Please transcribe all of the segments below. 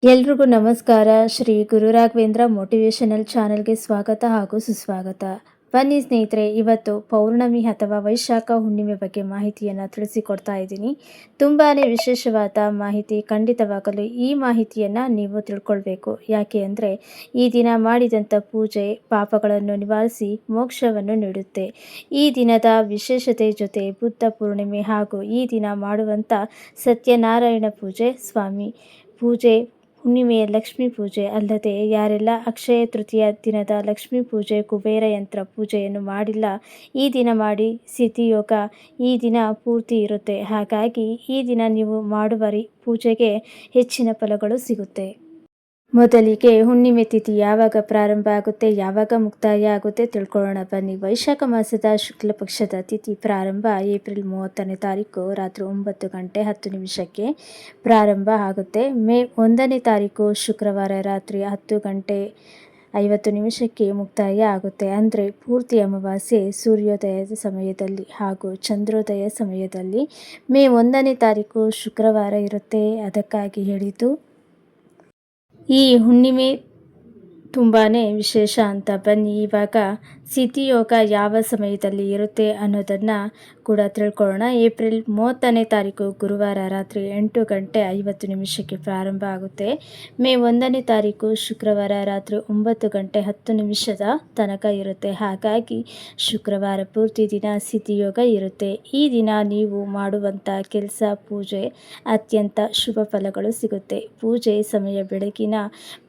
ಎಲ್ರಿಗೂ ನಮಸ್ಕಾರ. ಶ್ರೀ ಗುರು ರಾಘವೇಂದ್ರ ಮೋಟಿವೇಶನಲ್ ಚಾನಲ್ಗೆ ಸ್ವಾಗತ ಹಾಗೂ ಸುಸ್ವಾಗತ. ಬನ್ನಿ ಸ್ನೇಹಿತರೆ, ಇವತ್ತು ಪೌರ್ಣಮಿ ಅಥವಾ ವೈಶಾಖ ಹುಣ್ಣಿಮೆ ಬಗ್ಗೆ ಮಾಹಿತಿಯನ್ನು ತಿಳಿಸಿಕೊಡ್ತಾ ಇದ್ದೀನಿ. ತುಂಬಾ ವಿಶೇಷವಾದ ಮಾಹಿತಿ. ಖಂಡಿತವಾಗಲು ಈ ಮಾಹಿತಿಯನ್ನು ನೀವು ತಿಳ್ಕೊಳ್ಬೇಕು. ಯಾಕೆ ಅಂದರೆ ಈ ದಿನ ಮಾಡಿದಂಥ ಪೂಜೆ ಪಾಪಗಳನ್ನು ನಿವಾರಿಸಿ ಮೋಕ್ಷವನ್ನು ನೀಡುತ್ತೆ. ಈ ದಿನದ ವಿಶೇಷತೆ ಜೊತೆ ಬುದ್ಧ ಪೂರ್ಣಿಮೆ ಹಾಗೂ ಈ ದಿನ ಮಾಡುವಂಥ ಸತ್ಯನಾರಾಯಣ ಪೂಜೆ ಹುಣ್ಣಿಮೆಯ ಲಕ್ಷ್ಮೀ ಪೂಜೆ ಅಲ್ಲದೆ ಯಾರೆಲ್ಲ ಅಕ್ಷಯ ತೃತೀಯ ದಿನದ ಲಕ್ಷ್ಮೀ ಪೂಜೆ ಕುಬೇರ ಯಂತ್ರ ಪೂಜೆಯನ್ನು ಮಾಡಿಲ್ಲ, ಈ ದಿನ ಮಾಡಿ. ಸಿದ್ಧಿಯೋಗ ಈ ದಿನ ಪೂರ್ತಿ ಇರುತ್ತೆ. ಹಾಗಾಗಿ ಈ ದಿನ ನೀವು ಮಾಡುವ ಪೂಜೆಗೆ ಹೆಚ್ಚಿನ ಫಲಗಳು ಸಿಗುತ್ತೆ. ಮೊದಲಿಗೆ ಹುಣ್ಣಿಮೆ ತಿಥಿ ಯಾವಾಗ ಪ್ರಾರಂಭ ಆಗುತ್ತೆ, ಯಾವಾಗ ಮುಕ್ತಾಯ ಆಗುತ್ತೆ ತಿಳ್ಕೊಳ್ಳೋಣ ಬನ್ನಿ. ವೈಶಾಖ ಮಾಸದ ಶುಕ್ಲ ಪಕ್ಷದ ತಿಥಿ ಪ್ರಾರಂಭ ಏಪ್ರಿಲ್ 30ನೇ ತಾರೀಕು ರಾತ್ರಿ 9:10 ಪ್ರಾರಂಭ ಆಗುತ್ತೆ. ಮೇ 1ನೇ ತಾರೀಕು ಶುಕ್ರವಾರ ರಾತ್ರಿ 10:50 ಮುಕ್ತಾಯ ಆಗುತ್ತೆ. ಅಂದರೆ ಪೂರ್ತಿ ಅಮಾವಾಸ್ಯೆ ಸೂರ್ಯೋದಯದ ಸಮಯದಲ್ಲಿ ಹಾಗೂ ಚಂದ್ರೋದಯ ಸಮಯದಲ್ಲಿ ಮೇ 1ನೇ ತಾರೀಕು ಶುಕ್ರವಾರ ಇರುತ್ತೆ. ಅದಕ್ಕಾಗಿ ಹೇಳಿದ್ದು ಈ ಹುಣ್ಣಿಮೆ ತುಂಬಾ ವಿಶೇಷ ಅಂತ. ಬನ್ನಿ ಇವಾಗ ಸಿದ್ಧಿಯೋಗ ಯಾವ ಸಮಯದಲ್ಲಿ ಇರುತ್ತೆ ಅನ್ನೋದನ್ನು ಕೂಡ ತಿಳ್ಕೊಳ್ಳೋಣ. ಏಪ್ರಿಲ್ 30ನೇ ತಾರೀಕು ಗುರುವಾರ ರಾತ್ರಿ 8:50 ಪ್ರಾರಂಭ ಆಗುತ್ತೆ. ಮೇ 1ನೇ ತಾರೀಕು ಶುಕ್ರವಾರ ರಾತ್ರಿ 9:10 ತನಕ ಇರುತ್ತೆ. ಹಾಗಾಗಿ ಶುಕ್ರವಾರ ಪೂರ್ತಿ ದಿನ ಸಿದ್ಧಿಯೋಗ ಇರುತ್ತೆ. ಈ ದಿನ ನೀವು ಮಾಡುವಂಥ ಕೆಲಸ ಪೂಜೆ ಅತ್ಯಂತ ಶುಭ ಫಲಗಳು ಸಿಗುತ್ತೆ. ಪೂಜೆ ಸಮಯ ಬೆಳಗಿನ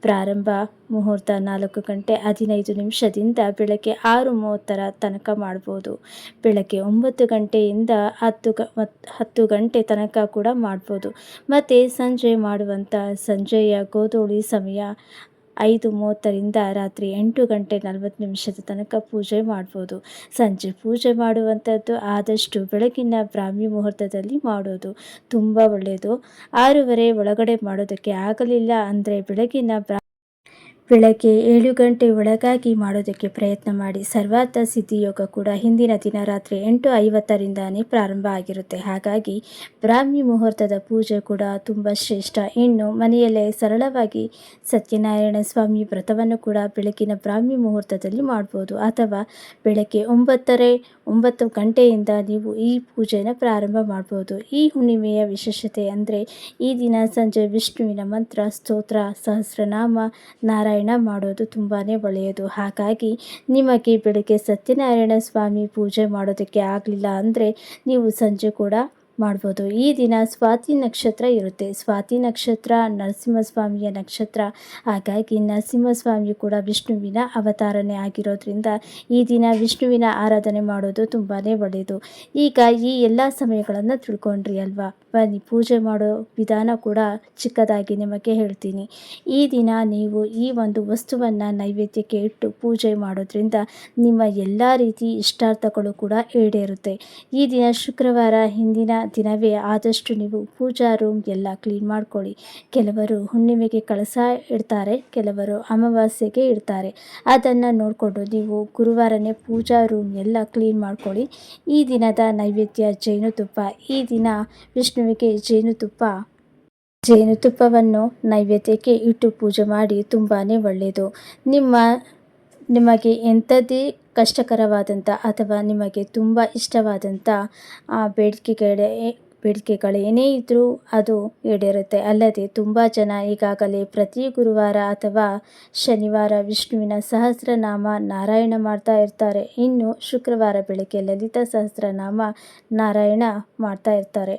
ಪ್ರಾರಂಭ ಮುಹೂರ್ತ 4:15 ಬೆಳಗ್ಗೆ 6:30 ತನಕ ಮಾಡ್ಬೋದು. ಬೆಳಗ್ಗೆ 9 ಗಂಟೆಯಿಂದ 10 ಗಂಟೆ ತನಕ ಕೂಡ ಮಾಡ್ಬೋದು. ಮತ್ತು ಸಂಜೆ ಮಾಡುವಂಥ ಸಂಜೆಯ ಗೋಧೂಳಿ ಸಮಯ 5:30ರಿಂದ ರಾತ್ರಿ 8:40 ತನಕ ಪೂಜೆ ಮಾಡ್ಬೋದು. ಸಂಜೆ ಪೂಜೆ ಮಾಡುವಂಥದ್ದು ಆದಷ್ಟು ಬೆಳಗಿನ ಬ್ರಾಹ್ಮಿ ಮುಹೂರ್ತದಲ್ಲಿ ಮಾಡೋದು ತುಂಬ ಒಳ್ಳೆಯದು. 6:30 ಒಳಗಡೆ ಮಾಡೋದಕ್ಕೆ ಆಗಲಿಲ್ಲ ಅಂದರೆ ಬೆಳಗ್ಗೆ 7 ಗಂಟೆ ಒಳಗಾಗಿ ಮಾಡೋದಕ್ಕೆ ಪ್ರಯತ್ನ ಮಾಡಿ. ಸರ್ವಾರ್ಥ ಸಿದ್ಧಿಯೋಗ ಕೂಡ ಹಿಂದಿನ ದಿನ ರಾತ್ರಿ 8:50ರಿಂದಾನೇ ಪ್ರಾರಂಭ ಆಗಿರುತ್ತೆ. ಹಾಗಾಗಿ ಬ್ರಾಹ್ಮಿ ಮುಹೂರ್ತದ ಪೂಜೆ ಕೂಡ ತುಂಬ ಶ್ರೇಷ್ಠ. ಇನ್ನು ಮನೆಯಲ್ಲೇ ಸರಳವಾಗಿ ಸತ್ಯನಾರಾಯಣ ಸ್ವಾಮಿ ವ್ರತವನ್ನು ಕೂಡ ಬೆಳಗಿನ ಬ್ರಾಹ್ಮಿ ಮುಹೂರ್ತದಲ್ಲಿ ಮಾಡ್ಬೋದು. ಅಥವಾ ಬೆಳಗ್ಗೆ 9 ಗಂಟೆಯಿಂದ ನೀವು ಈ ಪೂಜೆನ ಪ್ರಾರಂಭ ಮಾಡ್ಬೋದು. ಈ ಹುಣ್ಣಿಮೆಯ ವಿಶೇಷತೆ ಅಂದರೆ ಈ ದಿನ ಸಂಜೆ ವಿಷ್ಣುವಿನ ಮಂತ್ರ, ಸ್ತೋತ್ರ, ಸಹಸ್ರನಾಮ, ನಾರಾಯಣ ಮಾಡೋದು ತುಂಬಾ ಒಳ್ಳೆಯದು. ಹಾಗಾಗಿ ನಿಮಗೆ ಬೆಳಗ್ಗೆ ಸತ್ಯನಾರಾಯಣ ಸ್ವಾಮಿ ಪೂಜೆ ಮಾಡೋದಕ್ಕೆ ಆಗಲಿಲ್ಲ ಅಂದರೆ ನೀವು ಸಂಜೆ ಕೂಡ ಮಾಡ್ಬೋದು. ಈ ದಿನ ಸ್ವಾತಿ ನಕ್ಷತ್ರ ಇರುತ್ತೆ. ಸ್ವಾತಿ ನಕ್ಷತ್ರ ನರಸಿಂಹಸ್ವಾಮಿಯ ನಕ್ಷತ್ರ. ಹಾಗಾಗಿ ನರಸಿಂಹಸ್ವಾಮಿ ಕೂಡ ವಿಷ್ಣುವಿನ ಅವತಾರನೇ ಆಗಿರೋದ್ರಿಂದ ಈ ದಿನ ವಿಷ್ಣುವಿನ ಆರಾಧನೆ ಮಾಡೋದು ತುಂಬಾ ಒಳ್ಳೆಯದು. ಈಗ ಈ ಎಲ್ಲ ಸಮಯಗಳನ್ನು ತಿಳ್ಕೊಂಡ್ರಿ ಅಲ್ವಾ? ಬನ್ನಿ ಪೂಜೆ ಮಾಡೋ ವಿಧಾನ ಕೂಡ ಚಿಕ್ಕದಾಗಿ ನಿಮಗೆ ಹೇಳ್ತೀನಿ. ಈ ದಿನ ನೀವು ಈ ಒಂದು ವಸ್ತುವನ್ನು ನೈವೇದ್ಯಕ್ಕೆ ಇಟ್ಟು ಪೂಜೆ ಮಾಡೋದ್ರಿಂದ ನಿಮ್ಮ ಎಲ್ಲ ರೀತಿ ಇಷ್ಟಾರ್ಥಗಳು ಕೂಡ ಈಡೇರುತ್ತೆ. ಈ ದಿನ ಶುಕ್ರವಾರ ಹಿಂದಿನ ದಿನವೇ ಆದಷ್ಟು ನೀವು ಪೂಜಾ ರೂಮ್ ಎಲ್ಲ ಕ್ಲೀನ್ ಮಾಡ್ಕೊಳ್ಳಿ. ಕೆಲವರು ಹುಣ್ಣಿಮೆಗೆ ಕಳಸ ಇಡ್ತಾರೆ, ಕೆಲವರು ಅಮಾವಾಸ್ಯೆಗೆ ಇಡ್ತಾರೆ. ಅದನ್ನು ನೋಡಿಕೊಂಡು ನೀವು ಗುರುವಾರನೇ ಪೂಜಾ ರೂಮ್ ಎಲ್ಲ ಕ್ಲೀನ್ ಮಾಡ್ಕೊಳ್ಳಿ. ಈ ದಿನದ ನೈವೇದ್ಯ ಜೇನುತುಪ್ಪ. ಈ ದಿನ ವಿಷ್ಣುವಿಗೆ ಜೇನುತುಪ್ಪವನ್ನು ನೈವೇದ್ಯಕ್ಕೆ ಇಟ್ಟು ಪೂಜೆ ಮಾಡಿ ತುಂಬಾ ಒಳ್ಳೆಯದು. ನಿಮಗೆ ಎಂಥದ್ದೇ ಕಷ್ಟಕರವಾದಂಥ ಅಥವಾ ನಿಮಗೆ ತುಂಬ ಇಷ್ಟವಾದಂಥ ಬೇಡಿಕೆಗಳೇನೇ ಇದ್ದರೂ ಅದು ಈಡೇರುತ್ತೆ. ಅಲ್ಲದೆ ತುಂಬ ಜನ ಈಗಾಗಲೇ ಪ್ರತಿ ಗುರುವಾರ ಅಥವಾ ಶನಿವಾರ ವಿಷ್ಣುವಿನ ಸಹಸ್ರನಾಮ ನಾರಾಯಣ ಮಾಡ್ತಾ ಇರ್ತಾರೆ. ಇನ್ನು ಶುಕ್ರವಾರ ಬೆಳಗ್ಗೆ ಲಲಿತಾ ಸಹಸ್ರನಾಮ ನಾರಾಯಣ ಮಾಡ್ತಾ ಇರ್ತಾರೆ.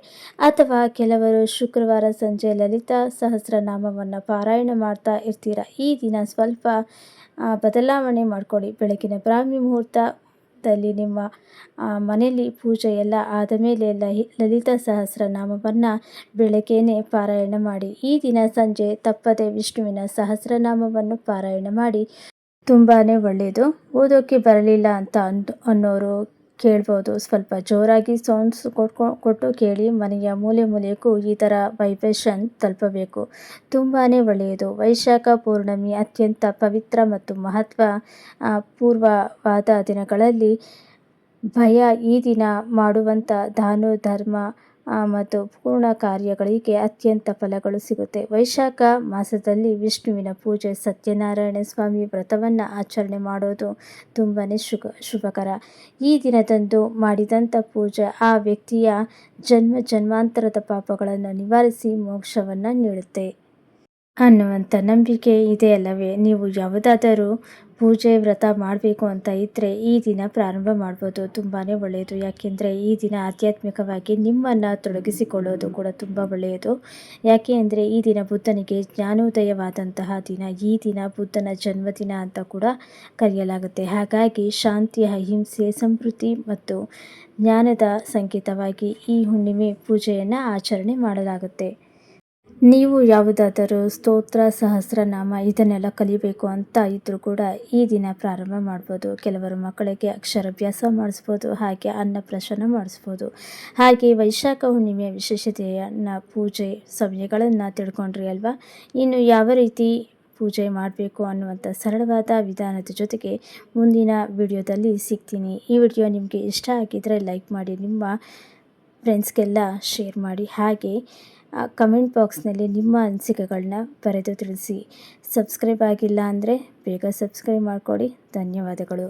ಅಥವಾ ಕೆಲವರು ಶುಕ್ರವಾರ ಸಂಜೆ ಲಲಿತಾ ಸಹಸ್ರನಾಮವನ್ನು ಪಾರಾಯಣ ಮಾಡ್ತಾ ಇರ್ತೀರ. ಈ ದಿನ ಸ್ವಲ್ಪ ಬದಲಾವಣೆ ಮಾಡಿಕೊಳ್ಳಿ. ಬೆಳಗಿನ ಬ್ರಾಹ್ಮಿ ಮುಹೂರ್ತದಲ್ಲಿ ನಿಮ್ಮ ಮನೆಯಲ್ಲಿ ಪೂಜೆ ಎಲ್ಲ ಆದ ಮೇಲೆ ಲಲಿತಾ ಸಹಸ್ರನಾಮವನ್ನು ಬೆಳಗ್ಗೆನೇ ಪಾರಾಯಣ ಮಾಡಿ. ಈ ದಿನ ಸಂಜೆ ತಪ್ಪದೆ ವಿಷ್ಣುವಿನ ಸಹಸ್ರನಾಮವನ್ನು ಪಾರಾಯಣ ಮಾಡಿ. ತುಂಬಾ ಒಳ್ಳೆಯದು. ಓದೋಕ್ಕೆ ಬರಲಿಲ್ಲ ಅಂತ ಅನ್ನೋರು ಕೇಳ್ಬೋದು. ಸ್ವಲ್ಪ ಜೋರಾಗಿ ಸೌಂಡ್ಸ್ ಕೊಟ್ಟು ಕೇಳಿ. ಮನೆಯ ಮೂಲೆ ಮೂಲೆಗೂ ಈ ಥರ ವೈಬ್ರೇಷನ್ ತಲುಪಬೇಕು. ತುಂಬಾ ಒಳ್ಳೆಯದು. ವೈಶಾಖ ಪೌರ್ಣಮಿ ಅತ್ಯಂತ ಪವಿತ್ರ ಮತ್ತು ಮಹತ್ವ ಪೂರ್ವವಾದ ದಿನಗಳಲ್ಲಿ ಈ ದಿನ ಮಾಡುವಂಥ ದಾನ ಧರ್ಮ ಮತ್ತು ಪೂರ್ಣ ಕಾರ್ಯಗಳಿಗೆ ಅತ್ಯಂತ ಫಲಗಳು ಸಿಗುತ್ತೆ. ವೈಶಾಖ ಮಾಸದಲ್ಲಿ ವಿಷ್ಣುವಿನ ಪೂಜೆ, ಸತ್ಯನಾರಾಯಣ ಸ್ವಾಮಿ ವ್ರತವನ್ನು ಆಚರಣೆ ಮಾಡೋದು ತುಂಬಾ ಶುಭಕರ. ಈ ದಿನದಂದು ಮಾಡಿದಂಥ ಪೂಜೆ ಆ ವ್ಯಕ್ತಿಯ ಜನ್ಮಾಂತರದ ಪಾಪಗಳನ್ನು ನಿವಾರಿಸಿ ಮೋಕ್ಷವನ್ನು ನೀಡುತ್ತೆ ಅನ್ನುವಂಥ ನಂಬಿಕೆ ಇದೆ ಅಲ್ಲವೇ. ನೀವು ಯಾವುದಾದರೂ ಪೂಜೆ ವ್ರತ ಮಾಡಬೇಕು ಅಂತ ಇದ್ದರೆ ಈ ದಿನ ಪ್ರಾರಂಭ ಮಾಡ್ಬೋದು. ತುಂಬಾ ಒಳ್ಳೆಯದು. ಯಾಕೆಂದರೆ ಈ ದಿನ ಆಧ್ಯಾತ್ಮಿಕವಾಗಿ ನಿಮ್ಮನ್ನು ತೊಡಗಿಸಿಕೊಳ್ಳೋದು ಕೂಡ ತುಂಬ ಒಳ್ಳೆಯದು. ಯಾಕೆ ಅಂದರೆ ಈ ದಿನ ಬುದ್ಧನಿಗೆ ಜ್ಞಾನೋದಯವಾದಂತಹ ದಿನ. ಈ ದಿನ ಬುದ್ಧನ ಜನ್ಮದಿನ ಅಂತ ಕೂಡ ಕರೆಯಲಾಗುತ್ತೆ. ಹಾಗಾಗಿ ಶಾಂತಿ, ಅಹಿಂಸೆ, ಸಮೃದ್ಧಿ ಮತ್ತು ಜ್ಞಾನದ ಸಂಕೇತವಾಗಿ ಈ ಹುಣ್ಣಿಮೆ ಪೂಜೆಯನ್ನು ಆಚರಣೆ ಮಾಡಲಾಗುತ್ತೆ. ನೀವು ಯಾವುದಾದರೂ ಸ್ತೋತ್ರ, ಸಹಸ್ರನಾಮ ಇದನ್ನೆಲ್ಲ ಕಲಿಬೇಕು ಅಂತ ಇದ್ದರೂ ಕೂಡ ಈ ದಿನ ಪ್ರಾರಂಭ ಮಾಡ್ಬೋದು. ಕೆಲವರು ಮಕ್ಕಳಿಗೆ ಅಕ್ಷರಾಭ್ಯಾಸ ಮಾಡಿಸ್ಬೋದು, ಹಾಗೆ ಅನ್ನಪ್ರಾಶನ ಮಾಡಿಸ್ಬೋದು. ಹಾಗೆ ವೈಶಾಖ ಹುಣ್ಣಿಮೆಯ ವಿಶೇಷತೆಯನ್ನು, ಪೂಜೆ ಸಮಯಗಳನ್ನು ತಿಳ್ಕೊಂಡ್ರಿ ಅಲ್ವಾ. ಇನ್ನು ಯಾವ ರೀತಿ ಪೂಜೆ ಮಾಡಬೇಕು ಅನ್ನುವಂಥ ಸರಳವಾದ ವಿಧಾನದ ಜೊತೆಗೆ ಮುಂದಿನ ವಿಡಿಯೋದಲ್ಲಿ ಸಿಗ್ತೀನಿ. ಈ ವಿಡಿಯೋ ನಿಮಗೆ ಇಷ್ಟ ಆಗಿದ್ದರೆ ಲೈಕ್ ಮಾಡಿ, ನಿಮ್ಮ ಫ್ರೆಂಡ್ಸ್ಗೆಲ್ಲ ಶೇರ್ ಮಾಡಿ. ಹಾಗೆ ಕಮೆಂಟ್ ಬಾಕ್ಸ್ನಲ್ಲಿ ನಿಮ್ಮ ಅನಿಸಿಕೆಗಳನ್ನ ಬರೆದು ತಿಳಿಸಿ. ಸಬ್ಸ್ಕ್ರೈಬ್ ಆಗಿಲ್ಲ ಅಂದರೆ ಬೇಗ ಸಬ್ಸ್ಕ್ರೈಬ್ ಮಾಡಿಕೊಡಿ. ಧನ್ಯವಾದಗಳು.